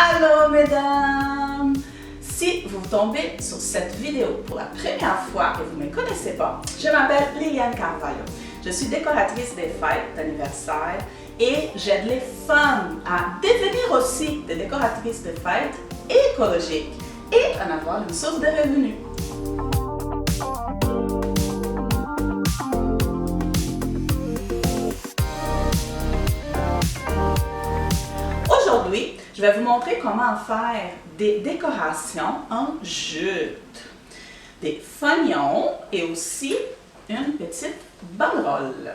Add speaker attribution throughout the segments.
Speaker 1: Allô mesdames! Si vous tombez sur cette vidéo pour la première fois et vous ne me connaissez pas, je m'appelle Liliane Carvalho. Je suis décoratrice des fêtes d'anniversaire et j'aide les femmes à devenir aussi des décoratrices de fêtes écologiques et en avoir une source de revenus. Aujourd'hui, je vais vous montrer comment faire des décorations en jute, des fanions et aussi une petite banderole.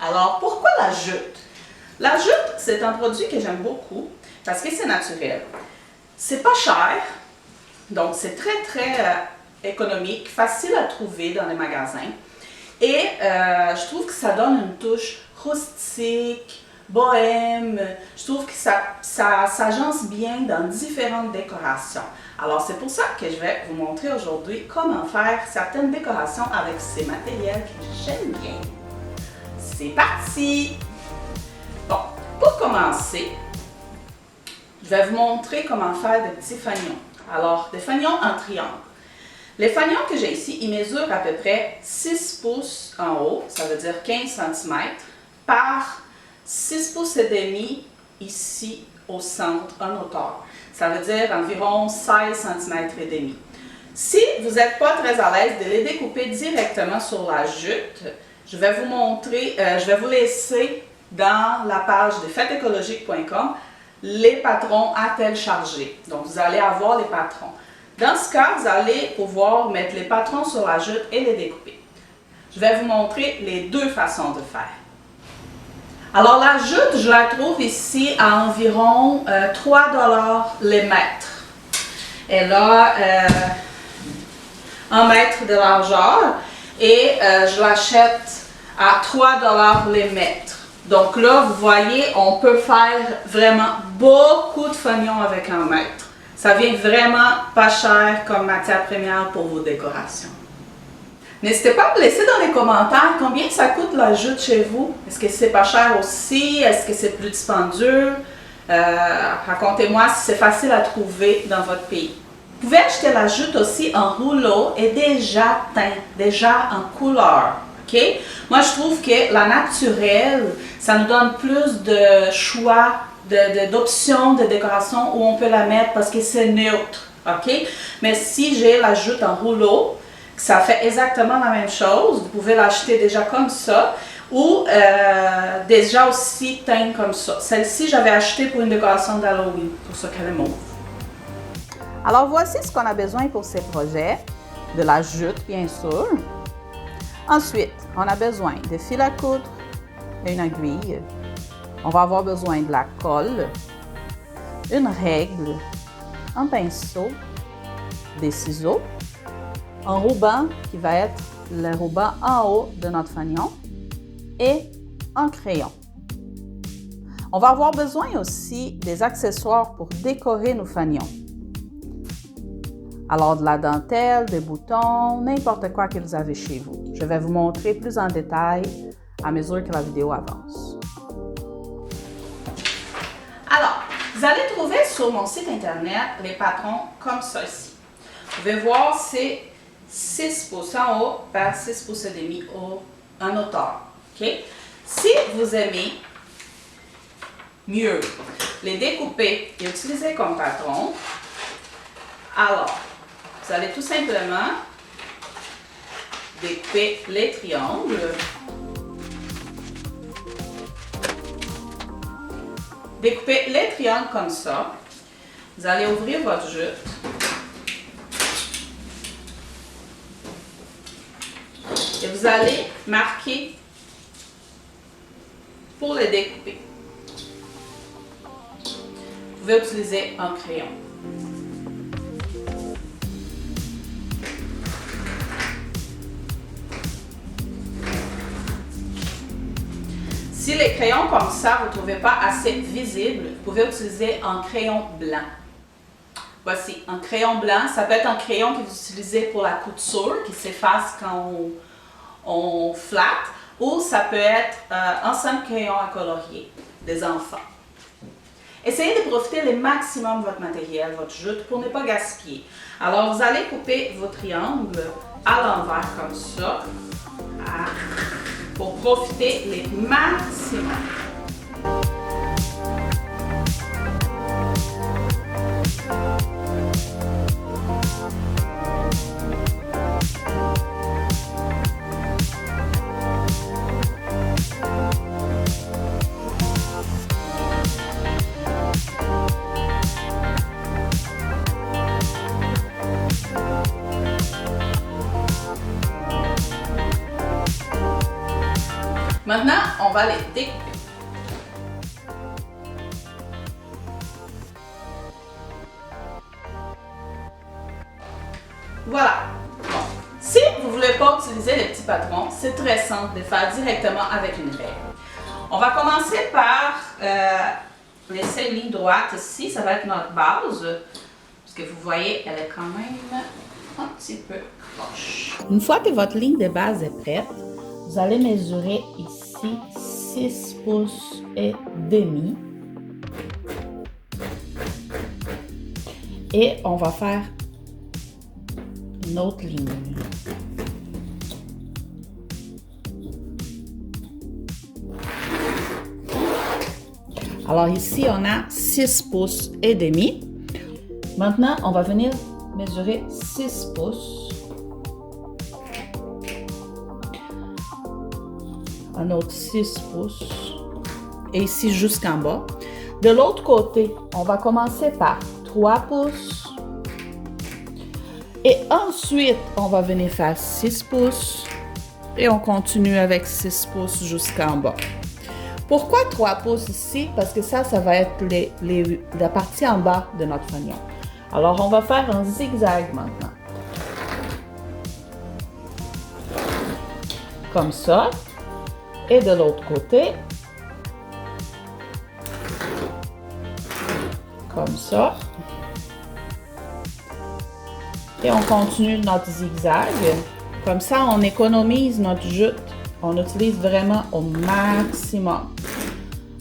Speaker 1: Alors, pourquoi la jute? La jute, c'est un produit que j'aime beaucoup parce que c'est naturel. C'est pas cher, donc c'est très économique, facile à trouver dans les magasins. Et je trouve que ça donne une touche rustique, bohème. Je trouve que ça s'agence bien dans différentes décorations. Alors c'est pour ça que je vais vous montrer aujourd'hui comment faire certaines décorations avec ces matériels que j'aime bien. C'est parti! Bon, pour commencer, je vais vous montrer comment faire des petits fanions. Alors, des fanions en triangle. Les fanions que j'ai ici, ils mesurent à peu près 6 pouces en haut, ça veut dire 15 cm, par 6 pouces et demi ici au centre, en hauteur. Ça veut dire environ 16 cm et demi. Si vous n'êtes pas très à l'aise de les découper directement sur la jute, je vais vous montrer, je vais vous laisser dans la page de fêtesécologique.com les patrons à télécharger. Donc vous allez avoir les patrons. Dans ce cas, vous allez pouvoir mettre les patrons sur la jute et les découper. Je vais vous montrer les deux façons de faire. Alors la jute, je la trouve ici à environ 3 $ les mètres. Elle a 1 mètre de largeur et je l'achète à 3 $ les mètres. Donc là, vous voyez, on peut faire vraiment beaucoup de fanions avec 1 mètre. Ça vient vraiment pas cher comme matière première pour vos décorations. N'hésitez pas à me laisser dans les commentaires combien ça coûte la jute chez vous. Est-ce que c'est pas cher aussi? Est-ce que c'est plus dispendieux? Racontez-moi si c'est facile à trouver dans votre pays. Vous pouvez acheter la jute aussi en rouleau et déjà teint, déjà en couleur. Okay? Moi, je trouve que la naturelle, ça nous donne plus de choix, d'options de décoration où on peut la mettre parce que c'est neutre. Okay? Mais si j'ai la jute en rouleau, ça fait exactement la même chose. Vous pouvez l'acheter déjà comme ça ou déjà aussi teinte comme ça. Celle-ci, j'avais acheté pour une décoration d'Halloween, pour ça qu'elle est mauve. Alors, voici ce qu'on a besoin pour ces projets. De la jute, bien sûr. Ensuite, on a besoin de fil à coudre et une aiguille. On va avoir besoin de la colle, une règle, un pinceau, des ciseaux, un ruban qui va être le ruban en haut de notre fanion et un crayon. On va avoir besoin aussi des accessoires pour décorer nos fanions. Alors de la dentelle, des boutons, n'importe quoi que vous avez chez vous. Je vais vous montrer plus en détail à mesure que la vidéo avance. Alors, vous allez trouver sur mon site internet les patrons comme ceci. Vous pouvez voir, c'est 6 pouces en haut par 6 pouces et demi en hauteur. Okay? Si vous aimez mieux les découper et utiliser comme patron, alors, vous allez tout simplement découper les triangles. Découpez les triangles comme ça. Vous allez ouvrir votre jute. Et vous allez marquer pour les découper. Vous pouvez utiliser un crayon. Si les crayons comme ça, vous ne trouvez pas assez visibles, vous pouvez utiliser un crayon blanc. Voici, un crayon blanc, ça peut être un crayon que vous utilisez pour la couture, qui s'efface quand on flatte, ou ça peut être un simple crayon à colorier des enfants. Essayez de profiter le maximum de votre matériel, votre jute, pour ne pas gaspiller. Alors, vous allez couper vos triangles à l'envers comme ça, pour profiter le maximum. Maintenant, on va les découper. Voilà. Bon. Si vous ne voulez pas utiliser les petits patrons, c'est très simple de faire directement avec une règle. On va commencer par laisser une ligne droite ici. Ça va être notre base. Parce que vous voyez, elle est quand même un petit peu proche. Une fois que votre ligne de base est prête, vous allez mesurer ici 6 pouces et demi. Et on va faire une autre ligne. Alors ici, on a 6 pouces et demi. Maintenant, on va venir mesurer 6 pouces. Un autre 6 pouces. Et ici jusqu'en bas. De l'autre côté, on va commencer par 3 pouces. Et ensuite, on va venir faire 6 pouces. Et on continue avec 6 pouces jusqu'en bas. Pourquoi 3 pouces ici? Parce que ça va être la partie en bas de notre fanion. Alors, on va faire un zigzag maintenant. Comme ça. Et de l'autre côté. Comme ça. Et on continue notre zigzag. Comme ça, on économise notre jute. On utilise vraiment au maximum.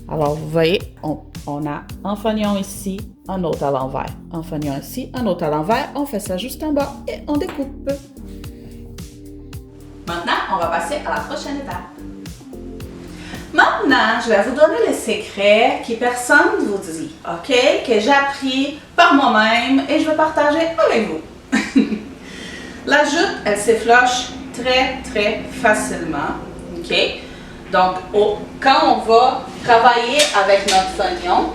Speaker 1: Alors, vous voyez, on a un fanion ici, un autre à l'envers. Un fanion ici, un autre à l'envers. On fait ça juste en bas et on découpe. Maintenant, on va passer à la prochaine étape. Maintenant, je vais vous donner le secret que personne ne vous dit, OK? Que j'ai appris par moi-même et je vais partager avec vous. La jute, elle s'effloche très, très facilement, OK? Donc, quand on va travailler avec notre fanion,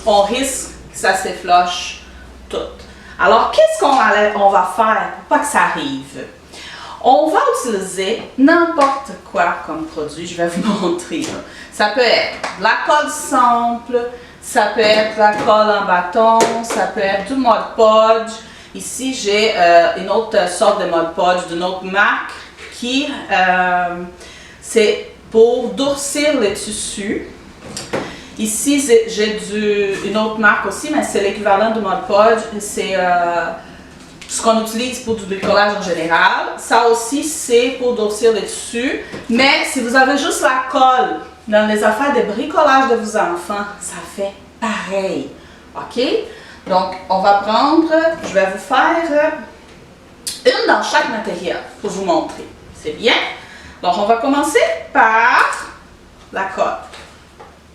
Speaker 1: on risque que ça s'effloche tout. Alors, qu'est-ce qu'on va faire pour pas que ça arrive? On va utiliser n'importe quoi comme produit. Je vais vous montrer. Là. Ça peut être de la colle simple, ça peut être de la colle en bâton, ça peut être du Mod Podge. Ici, j'ai une autre sorte de Mod Podge d'une autre marque qui c'est pour durcir les tissus. Ici, j'ai une autre marque aussi, mais c'est l'équivalent de Mod Podge. C'est ce qu'on utilise pour du bricolage en général. Ça aussi, c'est pour durcir les tissus. Mais si vous avez juste la colle dans les affaires de bricolage de vos enfants, ça fait pareil. OK? Donc, on va prendre, je vais vous faire une dans chaque matériel pour vous montrer. C'est bien? Donc, on va commencer par la colle.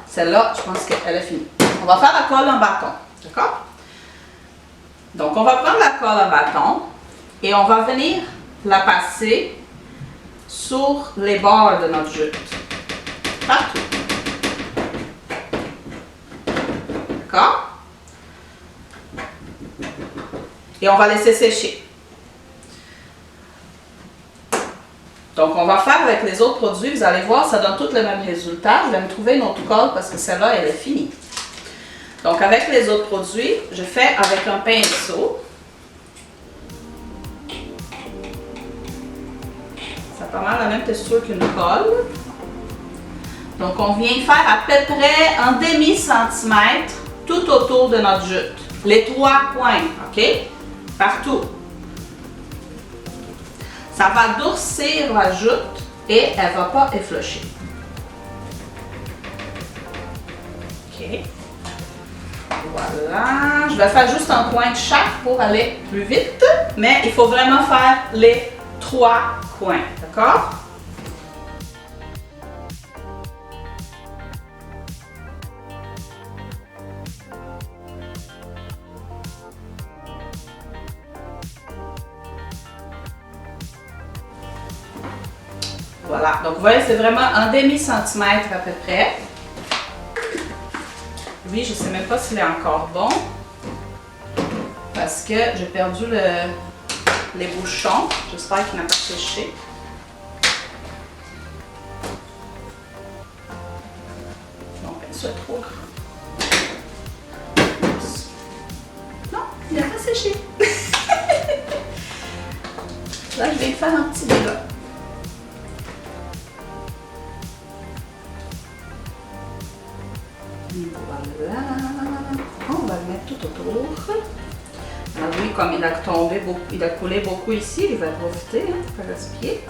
Speaker 1: Celle-là, je pense qu'elle est finie. On va faire la colle en bâton. D'accord? Donc, on va prendre la colle en bâton et on va venir la passer sur les bords de notre jute. Partout. D'accord? Et on va laisser sécher. Donc, on va faire avec les autres produits. Vous allez voir, ça donne tous le même résultat. Je vais me trouver une autre colle parce que celle-là, elle est finie. Donc, avec les autres produits, je fais avec un pinceau. Ça a pas mal la même texture qu'une colle. Donc, on vient faire à peu près un demi-centimètre tout autour de notre jute. Les 3 coins, OK? Partout. Ça va durcir la jute et elle ne va pas efflocher. OK? Voilà. Je vais faire juste un coin de chaque pour aller plus vite. Mais il faut vraiment faire les 3 coins. D'accord? Voilà, donc vous voyez, c'est vraiment un demi-centimètre à peu près. Lui, je ne sais même pas s'il est encore bon. Parce que j'ai perdu les bouchons. J'espère qu'il n'a pas séché. Bon, ben, c'est trop grand. Non, il n'a pas séché. Là, je vais faire un petit dégât. Voilà. On va le mettre tout autour. Alors lui, comme il a tombé beaucoup, il a coulé beaucoup ici, il va profiter pour gaspiller.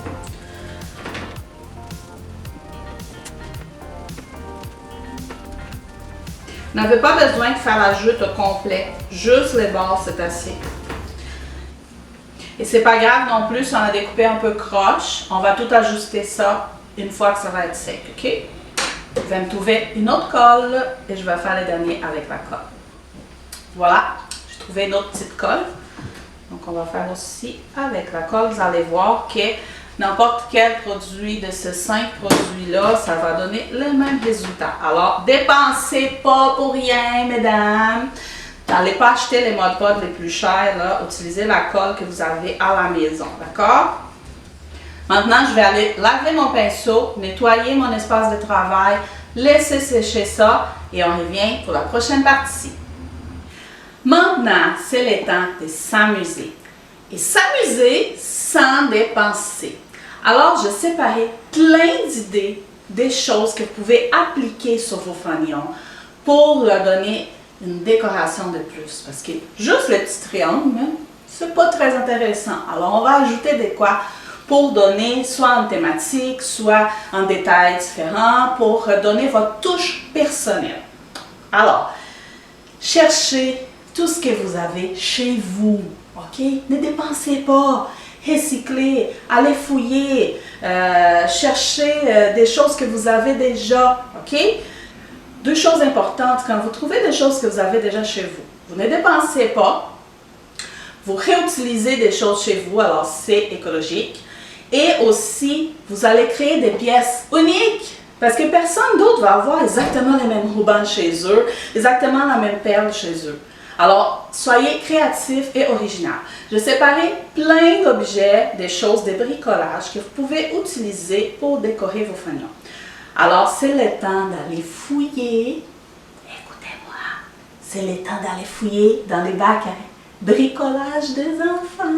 Speaker 1: Vous n'avez pas besoin de faire la jute au complet. Juste les bords, c'est assez. Et c'est pas grave non plus si on a découpé un peu croche. On va tout ajuster ça une fois que ça va être sec, ok? Je vais me trouver une autre colle et je vais faire le dernier avec la colle. Voilà, j'ai trouvé une autre petite colle. Donc on va faire aussi avec la colle. Vous allez voir que n'importe quel produit de ces 5 produits-là, ça va donner le même résultat. Alors, dépensez pas pour rien, mesdames. N'allez pas acheter les Mod Podge les plus chers, là. Utilisez la colle que vous avez à la maison, d'accord? Maintenant, je vais aller laver mon pinceau, nettoyer mon espace de travail, laisser sécher ça et on revient pour la prochaine partie. Maintenant, c'est le temps de s'amuser. Et s'amuser sans dépenser. Alors, je séparais plein d'idées, des choses que vous pouvez appliquer sur vos fanions pour leur donner une décoration de plus. Parce que juste le petit triangle, c'est pas très intéressant. Alors, on va ajouter des quoi pour donner soit une thématique, soit un détail différent, pour donner votre touche personnelle. Alors, cherchez tout ce que vous avez chez vous, ok? Ne dépensez pas, recyclez, allez fouiller, cherchez des choses que vous avez déjà, ok? 2 choses importantes, quand vous trouvez des choses que vous avez déjà chez vous, vous ne dépensez pas, vous réutilisez des choses chez vous, alors c'est écologique. Et aussi, vous allez créer des pièces uniques parce que personne d'autre va avoir exactement les mêmes rubans chez eux, exactement la même perle chez eux. Alors, soyez créatifs et originaux. Je séparais plein d'objets, des choses, des bricolages que vous pouvez utiliser pour décorer vos fanions. Alors, c'est le temps d'aller fouiller. Écoutez-moi, c'est le temps d'aller fouiller dans les bacs à bricolage des enfants.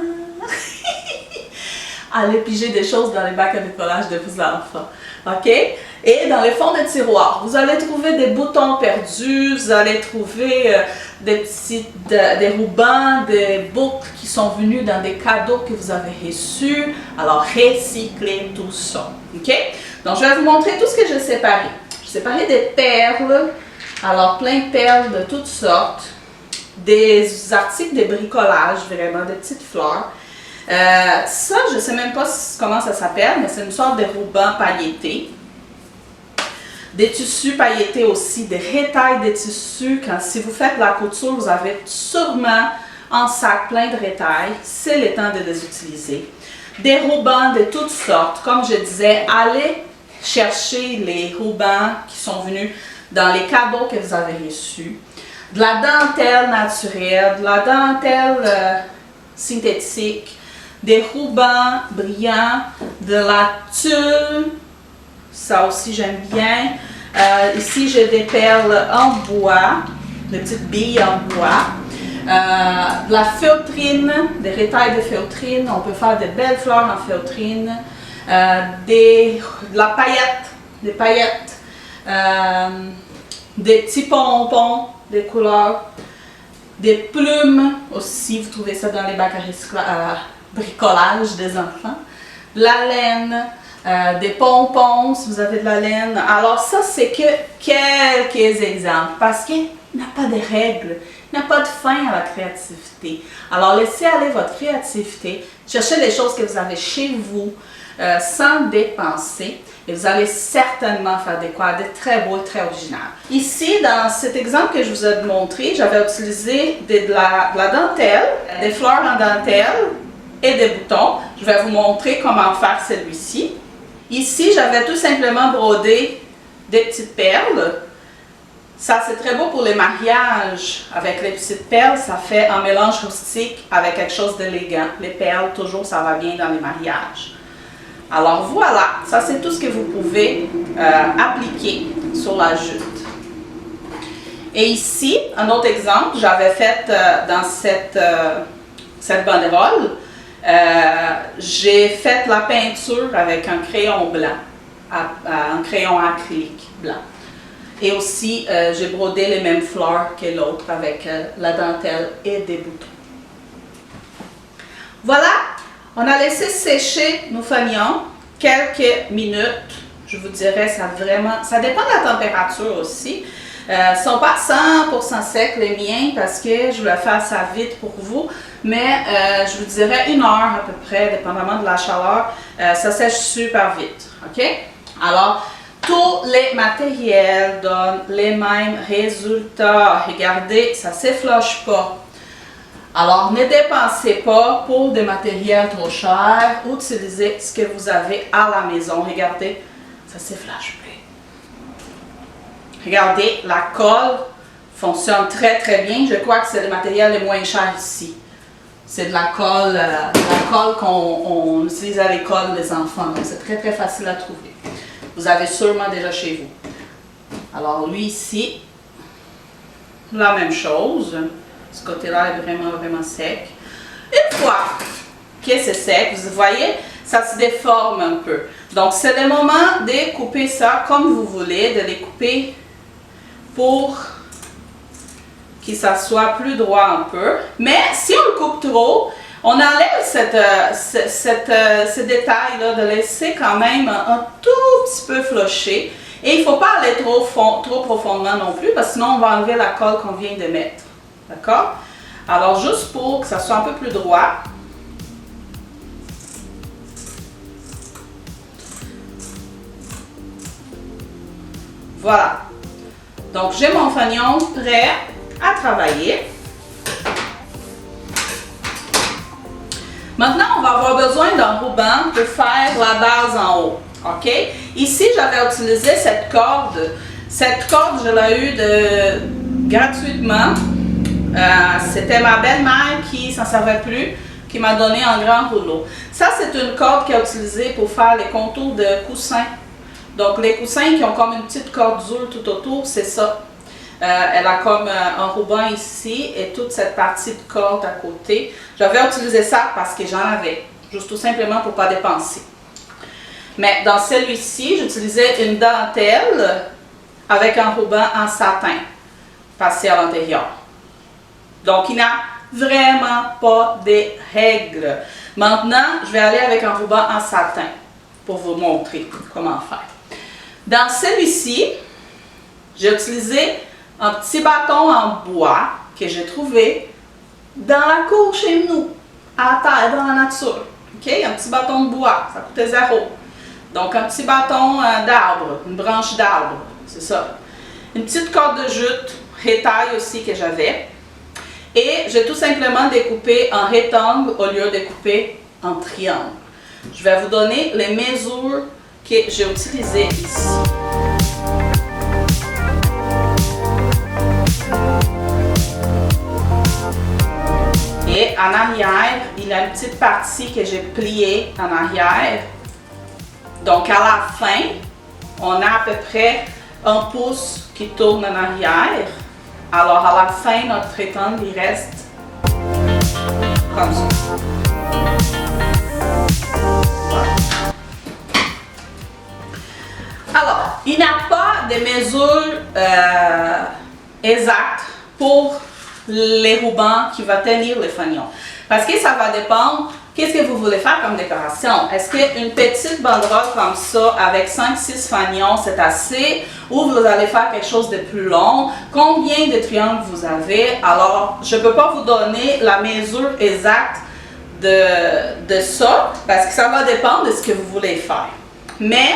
Speaker 1: Allez piger des choses dans les bacs à bricolage de vos enfants. OK? Et dans les fonds de tiroirs, vous allez trouver des boutons perdus, vous allez trouver des rubans, des boucles qui sont venus dans des cadeaux que vous avez reçus. Alors, recyclez tout ça. OK? Donc, je vais vous montrer tout ce que j'ai séparé. J'ai séparé des perles, alors plein de perles de toutes sortes, des articles de bricolage, vraiment, des petites fleurs. Ça, je ne sais même pas comment ça s'appelle, mais c'est une sorte de ruban pailleté. Des tissus pailletés aussi, des retailles de tissus. Si vous faites la couture, vous avez sûrement un sac plein de retailles. C'est le temps de les utiliser. Des rubans de toutes sortes. Comme je disais, allez chercher les rubans qui sont venus dans les cadeaux que vous avez reçus. De la dentelle naturelle, de la dentelle synthétique, des rubans brillants, de la tulle, ça aussi j'aime bien. Ici j'ai des perles en bois, des petites billes en bois. De la feutrine, des retailles de feutrine, on peut faire de belles fleurs en feutrine. De la paillette, des paillettes, des petits pompons, des couleurs, des plumes aussi, vous trouvez ça dans les bacs à bricolage des enfants, de la laine, des pompons si vous avez de la laine. Alors ça c'est que quelques exemples parce que Il n'y a pas de règles, il n'y a pas de fin à la créativité. Alors laissez aller votre créativité, cherchez les choses que vous avez chez vous sans dépenser et vous allez certainement faire des quadres très beaux et très originaux. Ici, dans cet exemple que je vous ai montré, j'avais utilisé de la dentelle, des fleurs en dentelle et des boutons. Je vais vous montrer comment faire celui-ci. Ici, j'avais tout simplement brodé des petites perles. Ça, c'est très beau pour les mariages. Avec les petites perles, ça fait un mélange rustique avec quelque chose d'élégant. Les perles, toujours, ça va bien dans les mariages. Alors voilà, ça c'est tout ce que vous pouvez appliquer sur la jute. Et ici, un autre exemple, j'avais fait dans cette banderole, j'ai fait la peinture avec un crayon blanc, un crayon acrylique blanc. Et aussi, j'ai brodé les mêmes fleurs que l'autre avec la dentelle et des boutons. Voilà, on a laissé sécher nos fanions quelques minutes. Je vous dirais, ça dépend de la température aussi. Ils ne sont pas 100% secs les miens parce que je voulais faire ça vite pour vous. Mais je vous dirais 1 heure à peu près, dépendamment de la chaleur. Ça sèche super vite. OK? Alors, tous les matériels donnent les mêmes résultats. Regardez, ça ne s'effloche pas. Alors, ne dépensez pas pour des matériels trop chers. Utilisez ce que vous avez à la maison. Regardez, ça ne s'effloche plus. Regardez, la colle fonctionne très très bien. Je crois que c'est le matériel le moins cher ici. C'est de la colle qu'on utilise à l'école des enfants. Donc, c'est très très facile à trouver. Vous avez sûrement déjà chez vous. Alors, lui ici, la même chose. Ce côté-là est vraiment, vraiment sec. Une fois que c'est sec, vous voyez, ça se déforme un peu. Donc, c'est le moment de couper ça comme vous voulez, de les couper pour que ça soit plus droit un peu. Mais si on le coupe trop, on enlève ce détail-là de laisser quand même un tout petit peu flocher. Et il ne faut pas aller trop profondément non plus, parce que sinon on va enlever la colle qu'on vient de mettre. D'accord? Alors, juste pour que ça soit un peu plus droit. Voilà. Donc, j'ai mon fanion prêt à travailler. Maintenant, on va avoir besoin d'un ruban pour faire la base en haut. OK? Ici, j'avais utilisé cette corde. Cette corde, je l'ai eue gratuitement. C'était ma belle-mère qui s'en servait plus, qui m'a donné un grand rouleau. Ça, c'est une corde qu'elle a utilisée pour faire les contours de coussins. Donc, les coussins qui ont comme une petite corde dure tout autour, c'est ça. Elle a comme un ruban ici et toute cette partie de corde à côté. J'avais utilisé ça parce que j'en avais, juste tout simplement pour ne pas dépenser. Mais dans celui-ci, j'utilisais une dentelle avec un ruban en satin passé à l'intérieur. Donc, il n'y a vraiment pas de règles. Maintenant, je vais aller avec un ruban en satin pour vous montrer comment faire. Dans celui-ci, j'ai utilisé un petit bâton en bois que j'ai trouvé dans la cour chez nous, à terre, dans la nature. Okay? Un petit bâton de bois, ça coûtait 0. Donc, un petit bâton d'arbre, une branche d'arbre, c'est ça. Une petite corde de jute, rétaille aussi que j'avais. Et j'ai tout simplement découpé en rectangle au lieu de couper en triangle. Je vais vous donner les mesures que j'ai utilisées ici. Et en arrière, il y a une petite partie que j'ai pliée en arrière. Donc à la fin, on a à peu près 1 pouce qui tourne en arrière. Alors à la fin, notre rectangle, il reste comme ça. Voilà. Alors, il n'y a pas de mesure exacte pour les rubans qui vont tenir les fanions. Parce que ça va dépendre qu'est-ce que vous voulez faire comme décoration? Est-ce qu'une petite banderole comme ça, avec 5-6 fanions, c'est assez? Ou vous allez faire quelque chose de plus long? Combien de triangles vous avez? Alors, je ne peux pas vous donner la mesure exacte de ça, parce que ça va dépendre de ce que vous voulez faire. Mais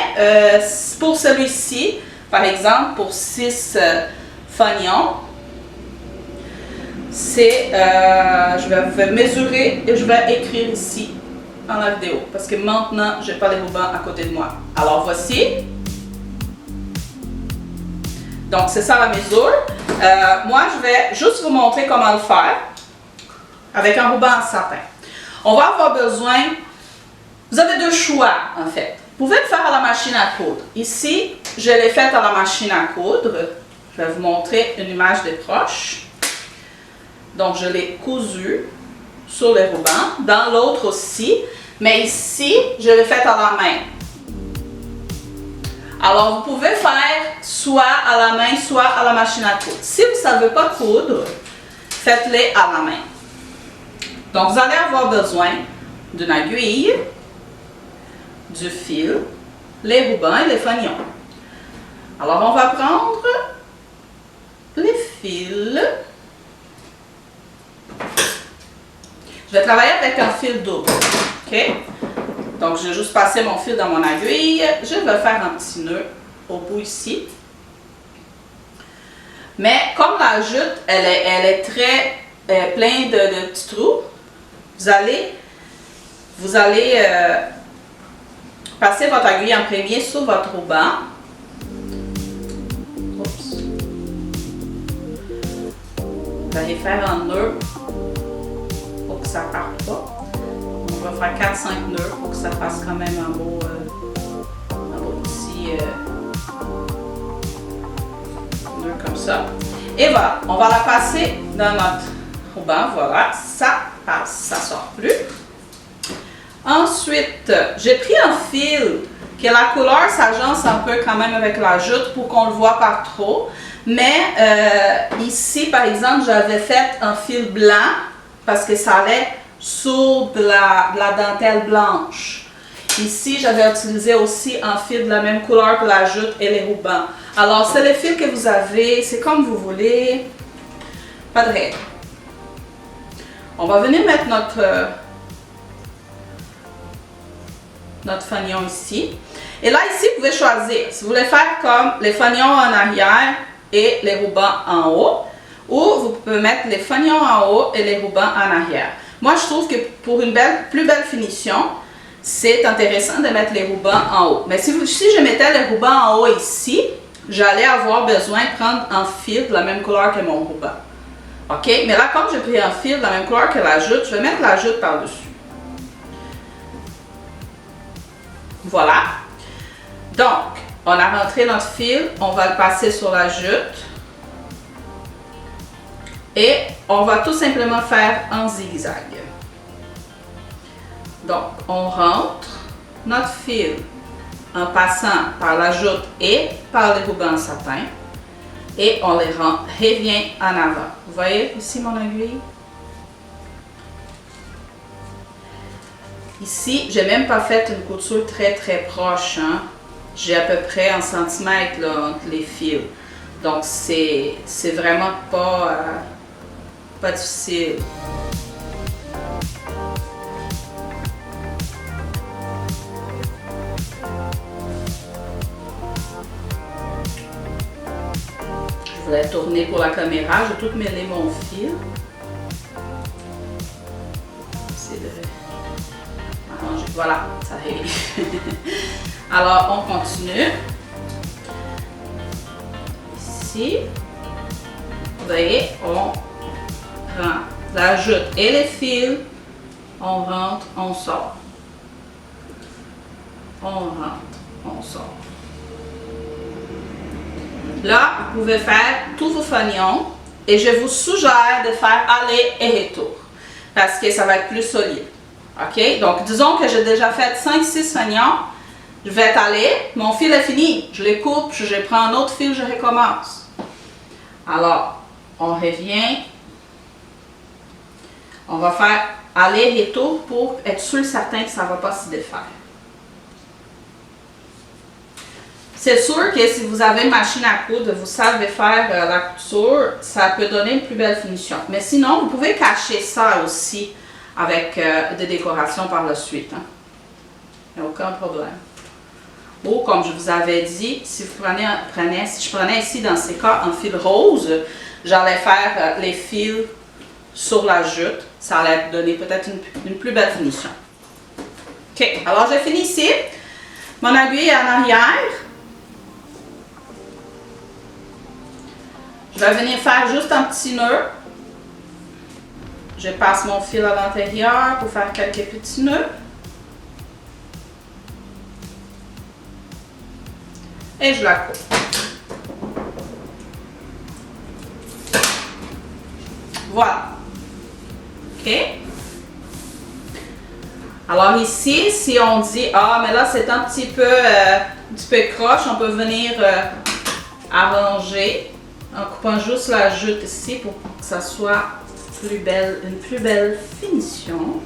Speaker 1: pour celui-ci, par exemple, pour 6 fanions, je vais mesurer et je vais écrire ici dans la vidéo, parce que maintenant, je n'ai pas les rubans à côté de moi. Alors, voici. Donc, c'est ça la mesure. Moi, je vais juste vous montrer comment le faire avec un ruban en satin. On va avoir besoin, vous avez 2 choix en fait. Vous pouvez le faire à la machine à coudre. Ici, je l'ai fait à la machine à coudre. Je vais vous montrer une image de proche. Donc, je l'ai cousu sur le ruban. Dans l'autre aussi. Mais ici, je l'ai fait à la main. Alors, vous pouvez faire soit à la main, soit à la machine à coudre. Si vous ne savez pas coudre, faites-les à la main. Donc, vous allez avoir besoin d'une aiguille, du fil, les rubans et les fanions. Alors, on va prendre les fils. Je vais travailler avec un fil double. OK? Donc, j'ai juste passé mon fil dans mon aiguille. Je vais faire un petit nœud au bout ici. Mais comme la jute, elle est très pleine de petits trous, vous allez passer votre aiguille en premier sur votre ruban. Oups. Vous allez faire un nœud pour que ça ne parte pas. On va faire 4-5 nœuds pour que ça fasse quand même un beau petit nœud comme ça. Et voilà, on va la passer dans notre ruban. Voilà, ça passe, ça sort plus. Ensuite, j'ai pris un fil que la couleur s'agence un peu quand même avec la jute pour qu'on le voit pas trop. Mais ici, par exemple, j'avais fait un fil blanc parce que ça allait sur de la dentelle blanche. Ici, j'avais utilisé aussi un fil de la même couleur que la jute et les rubans. Alors, c'est le fil que vous avez, c'est comme vous voulez. Pas de règle. On va venir mettre notre fanion ici. Et là, ici, vous pouvez choisir. Si vous voulez faire comme les fanions en arrière et les rubans en haut, ou vous pouvez mettre les fanions en haut et les rubans en arrière. Moi, je trouve que pour une plus belle finition, c'est intéressant de mettre les rubans en haut. Mais si je mettais les rubans en haut ici, j'allais avoir besoin de prendre un fil de la même couleur que mon ruban. OK? Mais là, comme j'ai pris un fil de la même couleur que la jute, je vais mettre la jute par-dessus. Voilà. Donc, on a rentré notre fil, on va le passer sur la jute. Et on va tout simplement faire un zigzag. Donc, on rentre notre fil en passant par la jute et par les rubans en satin. Et on les revient en avant. Vous voyez ici mon aiguille? Ici, j'ai même pas fait une couture très proche. Hein? J'ai à peu près 1 centimètre là, entre les fils. Donc, c'est vraiment pas difficile. Je voulais tourner pour la caméra, j'ai tout mêlé mon fil. C'est de arranger. Voilà, ça arrive. Alors, on continue. Ici, vous voyez, on prend la jute et les fils, on rentre, on sort. On rentre, on sort. Là, vous pouvez faire tous vos fanions et je vous suggère de faire aller et retour parce que ça va être plus solide. OK? Donc, disons que j'ai déjà fait 5-6 fanions. Je vais étaler. Mon fil est fini. Je les coupe, je prends un autre fil, je recommence. Alors, on revient. On va faire aller-retour pour être sûr certain que ça ne va pas se défaire. C'est sûr que si vous avez une machine à coudre, vous savez faire la couture, ça peut donner une plus belle finition. Mais sinon, vous pouvez cacher ça aussi avec des décorations par la suite. Hein. Il n'y a aucun problème. Ou comme je vous avais dit, si je prenais ici dans ces cas un fil rose, j'allais faire les fils sur la jute. Ça allait donner peut-être une plus belle finition. OK, alors j'ai fini ici. Mon aiguille est en arrière. Je vais venir faire juste un petit nœud. Je passe mon fil à l'intérieur pour faire quelques petits nœuds. Et je la coupe. Voilà. OK? Alors ici, si on dit, ah, mais là c'est un petit peu croche, on peut venir arranger en coupant juste la jute ici pour que ça soit une plus belle finition.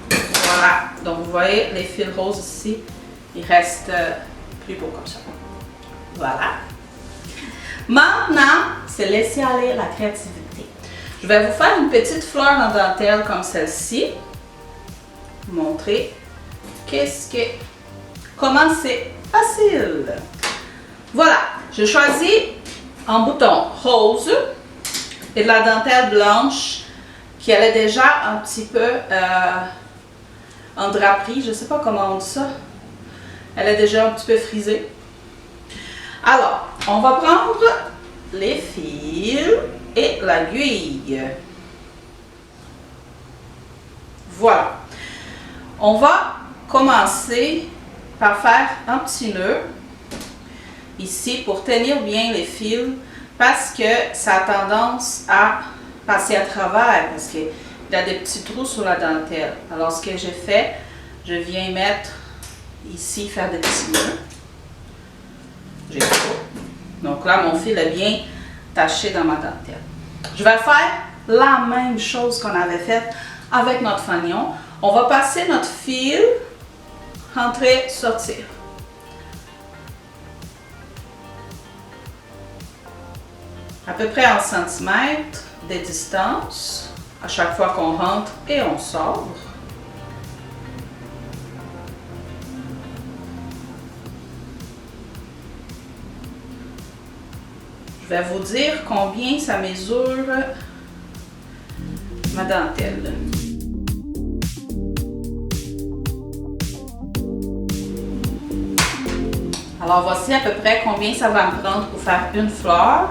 Speaker 1: Voilà. Donc vous voyez, les fils roses ici, ils restent plus beaux comme ça. Voilà. Maintenant, c'est laisser aller la créativité. Je vais vous faire une petite fleur en dentelle comme celle-ci. Montrer comment c'est facile. Voilà, j'ai choisi un bouton rose et de la dentelle blanche qui allait déjà un petit peu en draperie, je ne sais pas comment on dit ça. Elle est déjà un petit peu frisée. Alors, on va prendre les fils et l'aiguille. Voilà. On va commencer par faire un petit nœud ici pour tenir bien les fils parce que ça a tendance à passer à travers parce qu'il y a des petits trous sur la dentelle. Alors, ce que j'ai fait, je viens mettre ici, faire des petits nœuds. J'ai tout. Donc là, mon fil est bien taché dans ma dentelle. Je vais faire la même chose qu'on avait fait avec notre fanion. On va passer notre fil, rentrer, sortir. À peu près 1 cm de distance à chaque fois qu'on rentre et on sort. Je vais vous dire combien ça mesure ma dentelle. Alors voici à peu près combien ça va me prendre pour faire une fleur.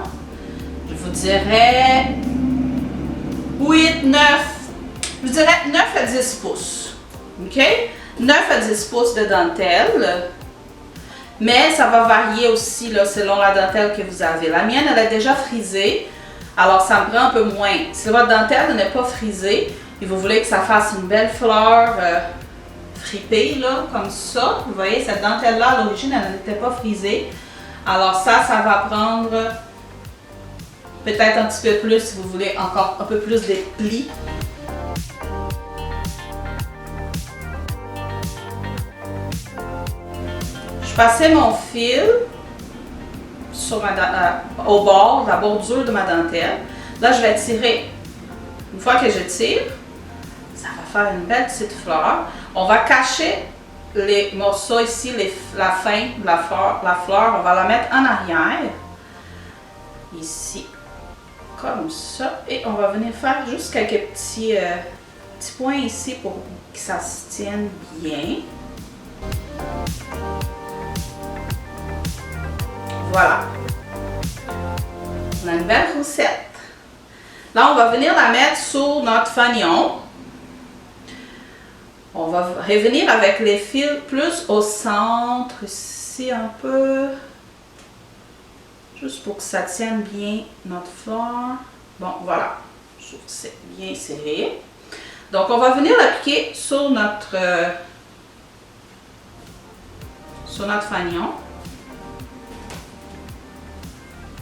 Speaker 1: Je vous dirais 8, 9, je dirais 9 à 10 pouces. OK? 9 à 10 pouces de dentelle. Mais ça va varier aussi là, selon la dentelle que vous avez. La mienne, elle est déjà frisée, alors ça me prend un peu moins. Si votre dentelle n'est pas frisée et vous voulez que ça fasse une belle fleur fripée, là, comme ça, vous voyez, cette dentelle-là, à l'origine, elle n'était pas frisée. Alors ça va prendre peut-être un petit peu plus si vous voulez encore un peu plus de plis. Je passais mon fil sur au bord, la bordure de ma dentelle. Là, je vais tirer. Une fois que je tire, ça va faire une belle petite fleur. On va cacher les morceaux ici, la fin de la fleur, on va la mettre en arrière. Ici, comme ça. Et on va venir faire juste quelques petits points ici pour que ça se tienne bien. Voilà. On a une belle roussette. Là, on va venir la mettre sur notre fanion. On va revenir avec les fils plus au centre, ici un peu. Juste pour que ça tienne bien notre fleur. Bon, voilà. Je trouve que c'est bien serré. Donc, on va venir l'appliquer sur notre fanion.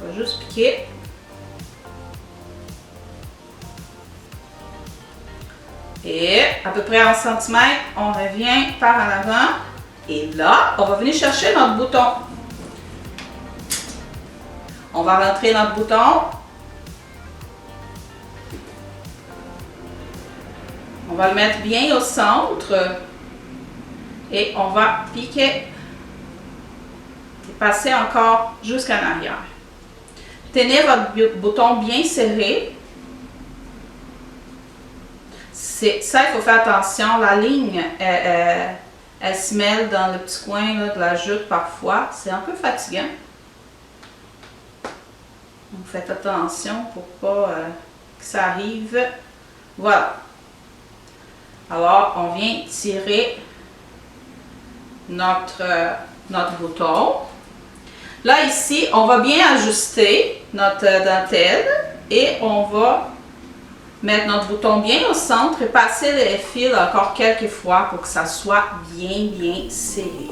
Speaker 1: On va juste piquer. Et à peu près 1 cm, on revient par en avant. Et là, on va venir chercher notre bouton. On va rentrer notre bouton. On va le mettre bien au centre. Et on va piquer et passer encore jusqu'en arrière. Tenez votre bouton bien serré. Ça, il faut faire attention. La ligne, elle se mêle dans le petit coin là, de la jute parfois. C'est un peu fatigant. Donc, faites attention pour pas que ça arrive. Voilà. Alors, on vient tirer notre bouton. Là, ici, on va bien ajuster notre dentelle et on va mettre notre bouton bien au centre et passer les fils encore quelques fois pour que ça soit bien serré.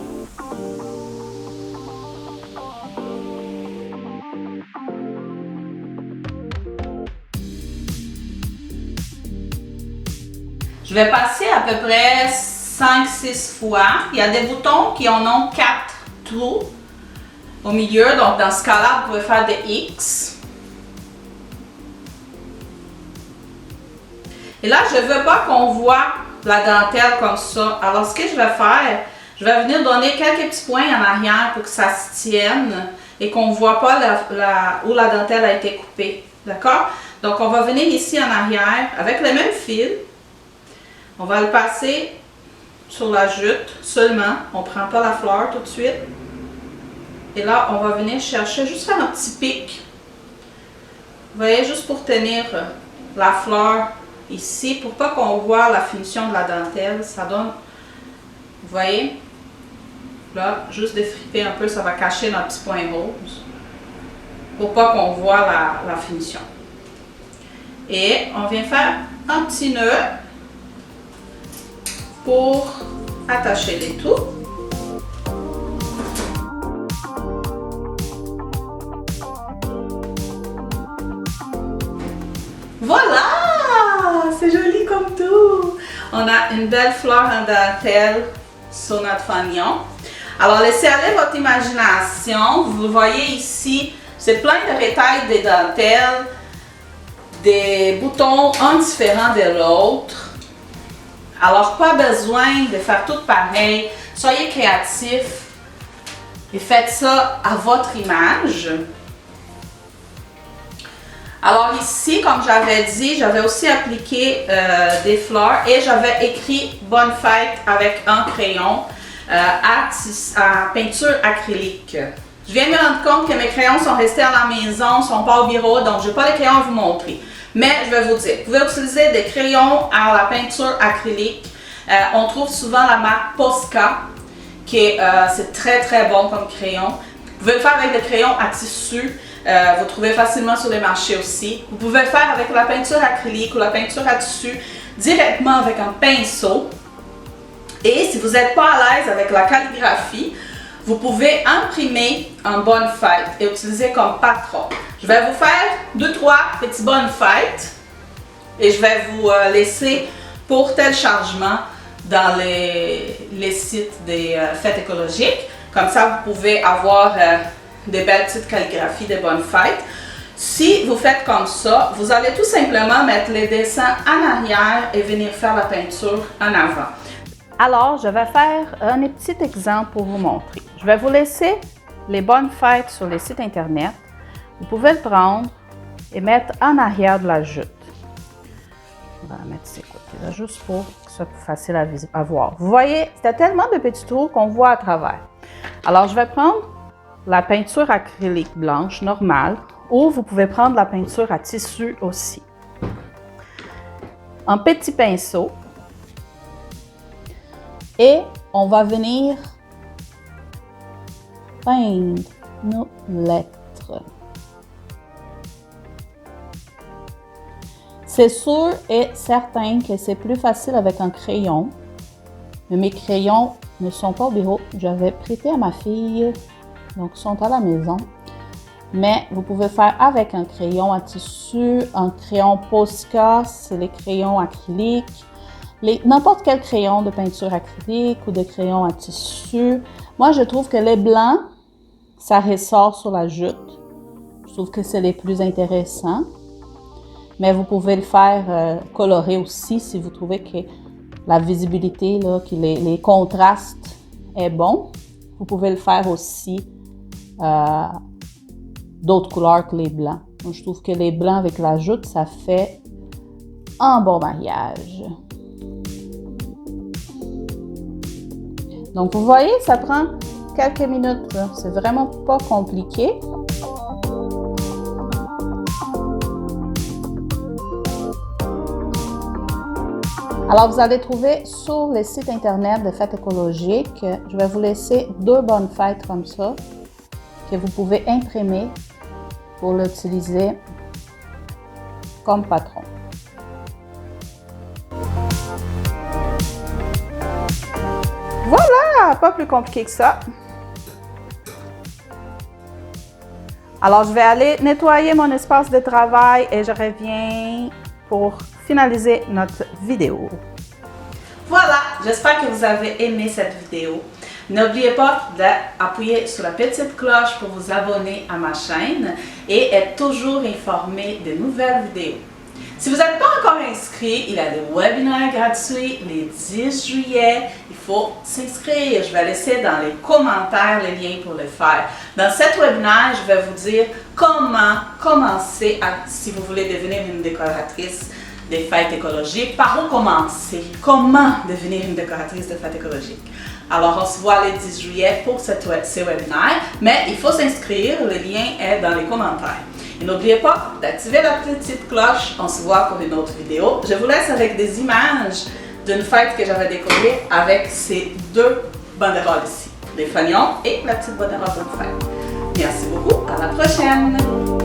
Speaker 1: Je vais passer à peu près 5-6 fois. Il y a des boutons qui en ont 4 trous au milieu. Donc, dans ce cas-là, vous pouvez faire des X. Et là, je ne veux pas qu'on voit la dentelle comme ça. Alors, ce que je vais faire, je vais venir donner quelques petits points en arrière pour que ça se tienne et qu'on ne voit pas où la dentelle a été coupée. D'accord? Donc, on va venir ici en arrière avec le même fil. On va le passer sur la jute seulement. On ne prend pas la fleur tout de suite. Et là, on va venir chercher, juste faire un petit pic. Vous voyez, juste pour tenir la fleur ici, pour pas qu'on voit la finition de la dentelle. Ça donne, vous voyez, là, juste défriper un peu, ça va cacher notre petit point rose. Pour pas qu'on voit la finition. Et on vient faire un petit nœud pour attacher les tout. Voilà! C'est joli comme tout! On a une belle fleur en dentelle sur notre fanion. Alors, laissez aller votre imagination. Vous voyez ici, c'est plein de rétails des dentelles, des boutons un différent de l'autre. Alors, pas besoin de faire tout pareil. Soyez créatifs et faites ça à votre image. Alors ici, comme j'avais dit, j'avais aussi appliqué des fleurs et j'avais écrit « Bonne fête » avec un crayon à peinture acrylique. Je viens de me rendre compte que mes crayons sont restés à la maison, ne sont pas au bureau, donc je n'ai pas les crayons à vous montrer. Mais je vais vous dire, vous pouvez utiliser des crayons à la peinture acrylique. On trouve souvent la marque Posca, c'est très bon comme crayon. Vous pouvez le faire avec des crayons à tissu. Vous trouvez facilement sur les marchés aussi. Vous pouvez le faire avec la peinture acrylique ou la peinture à tissu directement avec un pinceau. Et si vous n'êtes pas à l'aise avec la calligraphie, vous pouvez imprimer un bonne fête et utiliser comme patron. Je vais vous faire 2-3 petits bonnes fêtes et je vais vous laisser pour téléchargement dans les sites des fêtes écologiques. Comme ça, vous pouvez avoir des belles petites calligraphies, des bonnes fêtes. Si vous faites comme ça, vous allez tout simplement mettre les dessins en arrière et venir faire la peinture en avant. Alors, je vais faire un petit exemple pour vous montrer. Je vais vous laisser les bonnes fêtes sur les sites internet. Vous pouvez le prendre et mettre en arrière de la jute. On va la mettre de ces côtés-là, juste pour que ce soit plus facile à voir. Vous voyez, c'était tellement de petits trous qu'on voit à travers. Alors, je vais prendre la peinture acrylique blanche normale ou vous pouvez prendre la peinture à tissu aussi. Un petit pinceau et on va venir peindre nos lettres. C'est sûr et certain que c'est plus facile avec un crayon, mais mes crayons ne sont pas au bureau. J'avais prêté à ma fille, donc ils sont à la maison. Mais vous pouvez faire avec un crayon à tissu, un crayon Posca, c'est les crayons acryliques.
Speaker 2: N'importe quel crayon de peinture acrylique ou de crayon à tissu. Moi, je trouve que les blancs, ça ressort sur la jute. Je trouve que c'est les plus intéressants. Mais vous pouvez le faire colorer aussi si vous trouvez que la visibilité, là, que les contrastes est bon. Vous pouvez le faire aussi d'autres couleurs que les blancs. Donc, je trouve que les blancs avec la jute, ça fait un bon mariage. Donc, vous voyez, ça prend quelques minutes. C'est vraiment pas compliqué. Alors, vous allez trouver sur le site internet de Fêtes écologiques, je vais vous laisser 2 bonnes fêtes comme ça, que vous pouvez imprimer pour l'utiliser comme patron. Voilà, pas plus compliqué que ça. Alors, je vais aller nettoyer mon espace de travail et je reviens pour finaliser notre vidéo.
Speaker 1: Voilà, j'espère que vous avez aimé cette vidéo. N'oubliez pas d'appuyer sur la petite cloche pour vous abonner à ma chaîne et être toujours informé de nouvelles vidéos. Si vous n'êtes pas encore inscrit, il y a des webinaires gratuits les 10 juillet. Il faut s'inscrire. Je vais laisser dans les commentaires les liens pour le faire. Dans cet webinaire, je vais vous dire comment commencer si vous voulez devenir une décoratrice des fêtes écologiques. Par où commencer? Comment devenir une décoratrice de fêtes écologiques? Alors, on se voit le 10 juillet pour ce webinaire, mais il faut s'inscrire. Le lien est dans les commentaires. Et n'oubliez pas d'activer la petite cloche. On se voit pour une autre vidéo. Je vous laisse avec des images d'une fête que j'avais décorée avec ces 2 banderoles ici. Les fanions et la petite banderole de fête. Merci beaucoup. À la prochaine!